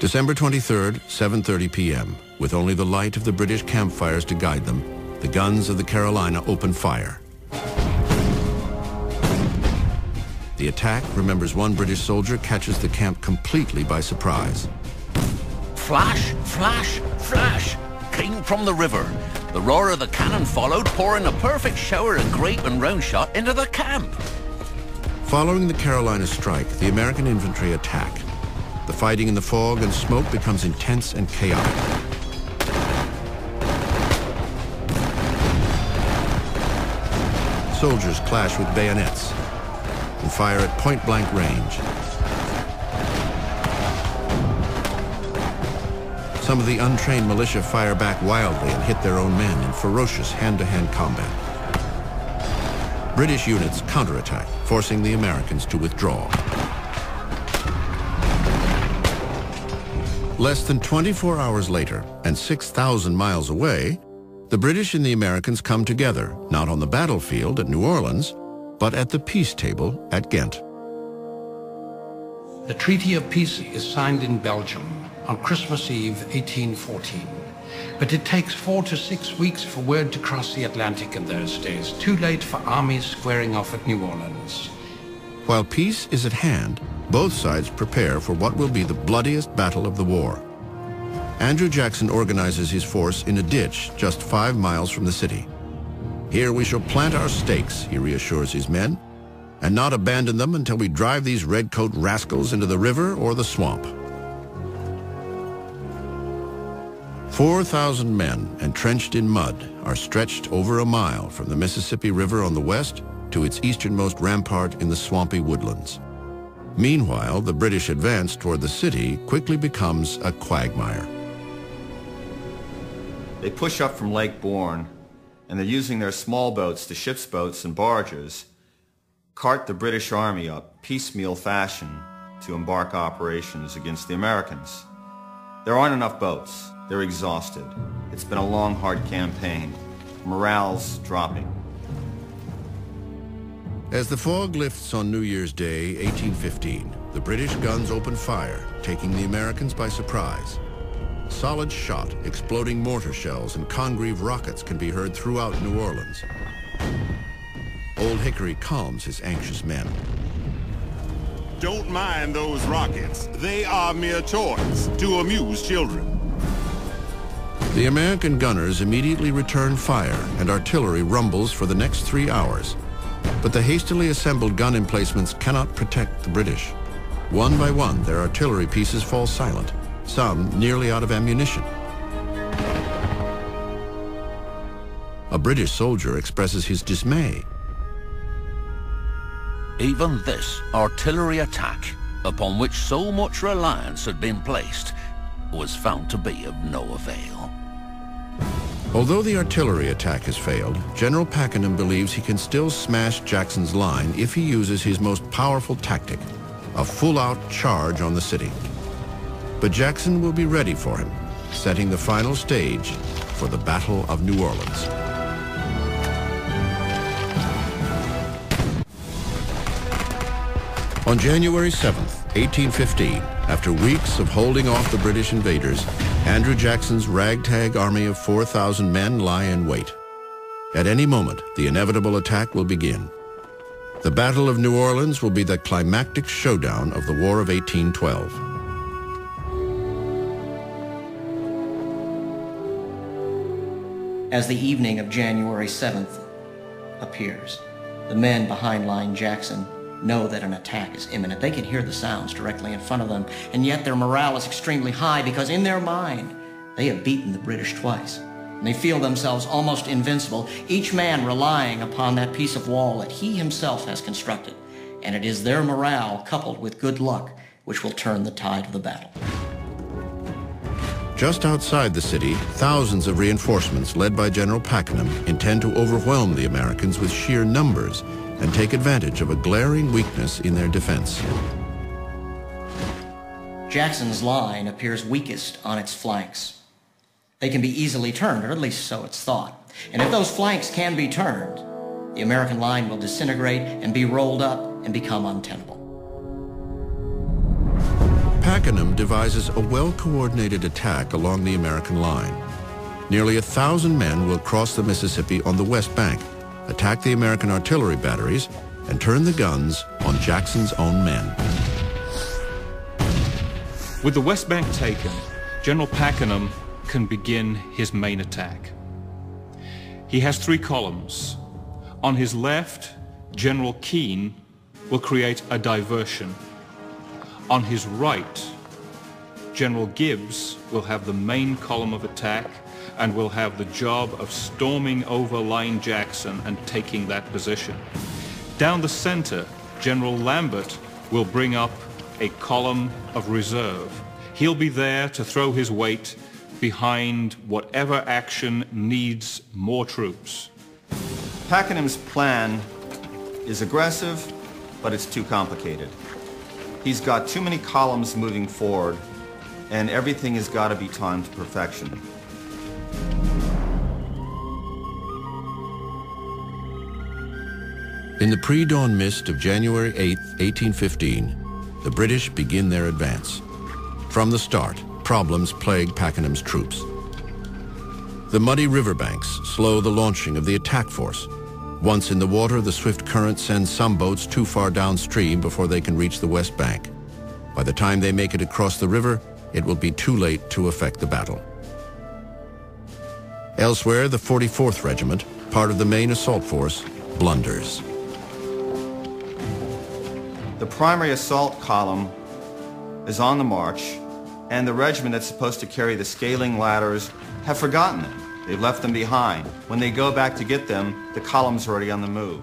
December 23rd, 7:30 p.m. With only the light of the British campfires to guide them, the guns of the Carolina open fire. The attack, remembers one British soldier, catches the camp completely by surprise. Flash, flash, flash came from the river. The roar of the cannon followed, pouring a perfect shower of grape and round shot into the camp. Following the Carolina strike, the American infantry attack. The fighting in the fog and smoke becomes intense and chaotic. Soldiers clash with bayonets and fire at point-blank range. Some of the untrained militia fire back wildly and hit their own men in ferocious hand-to-hand combat. British units counterattack, forcing the Americans to withdraw. Less than 24 hours later, and 6,000 miles away, the British and the Americans come together, not on the battlefield at New Orleans, but at the peace table at Ghent. The Treaty of Peace is signed in Belgium on Christmas Eve, 1814. But it takes 4 to 6 weeks for word to cross the Atlantic in those days, too late for armies squaring off at New Orleans. While peace is at hand, both sides prepare for what will be the bloodiest battle of the war. Andrew Jackson organizes his force in a ditch just 5 miles from the city. Here we shall plant our stakes, he reassures his men, and not abandon them until we drive these redcoat rascals into the river or the swamp. 4,000 men, entrenched in mud, are stretched over a mile from the Mississippi River on the west to its easternmost rampart in the swampy woodlands. Meanwhile, the British advance toward the city quickly becomes a quagmire. They push up from Lake Bourne, and they're using their small boats, the ship's boats and barges, cart the British Army up piecemeal fashion to embark operations against the Americans. There aren't enough boats. They're exhausted. It's been a long, hard campaign. Morale's dropping. As the fog lifts on New Year's Day, 1815, the British guns open fire, taking the Americans by surprise. Solid shot, exploding mortar shells, and Congreve rockets can be heard throughout New Orleans. Old Hickory calms his anxious men. Don't mind those rockets. They are mere toys to amuse children. The American gunners immediately return fire, and artillery rumbles for the next 3 hours. But the hastily assembled gun emplacements cannot protect the British. One by one, their artillery pieces fall silent, some nearly out of ammunition. A British soldier expresses his dismay. Even this artillery attack, upon which so much reliance had been placed, was found to be of no avail. Although the artillery attack has failed, General Pakenham believes he can still smash Jackson's line if he uses his most powerful tactic, a full-out charge on the city. But Jackson will be ready for him, setting the final stage for the Battle of New Orleans. On January 7th, 1815, after weeks of holding off the British invaders, Andrew Jackson's ragtag army of 4,000 men lie in wait. At any moment, the inevitable attack will begin. The Battle of New Orleans will be the climactic showdown of the War of 1812. As the evening of January 7th appears, the men behind Line Jackson know that an attack is imminent. They can hear the sounds directly in front of them, and yet their morale is extremely high because in their mind, they have beaten the British twice. And they feel themselves almost invincible, each man relying upon that piece of wall that he himself has constructed. And it is their morale coupled with good luck which will turn the tide of the battle. Just outside the city, thousands of reinforcements led by General Pakenham intend to overwhelm the Americans with sheer numbers and take advantage of a glaring weakness in their defense. Jackson's line appears weakest on its flanks. They can be easily turned, or at least so it's thought. And if those flanks can be turned, the American line will disintegrate and be rolled up and become untenable. Pakenham devises a well-coordinated attack along the American line. Nearly 1,000 men will cross the Mississippi on the west bank, attack the American artillery batteries, and turn the guns on Jackson's own men. With the West Bank taken, General Pakenham can begin his main attack. He has 3 columns. On his left, General Keane will create a diversion. On his right, General Gibbs will have the main column of attack and will have the job of storming over Line Jackson and taking that position. Down the center, General Lambert will bring up a column of reserve. He'll be there to throw his weight behind whatever action needs more troops. Pakenham's plan is aggressive, but it's too complicated. He's got too many columns moving forward, and everything has got to be timed to perfection. In the pre-dawn mist of January 8, 1815, the British begin their advance. From the start, problems plague Pakenham's troops. The muddy riverbanks slow the launching of the attack force. Once in the water, the swift current sends some boats too far downstream before they can reach the west bank. By the time they make it across the river, it will be too late to effect the battle. Elsewhere, the 44th Regiment, part of the main assault force, blunders. The primary assault column is on the march, and the regiment that's supposed to carry the scaling ladders have forgotten them. They've left them behind. When they go back to get them, the column's already on the move.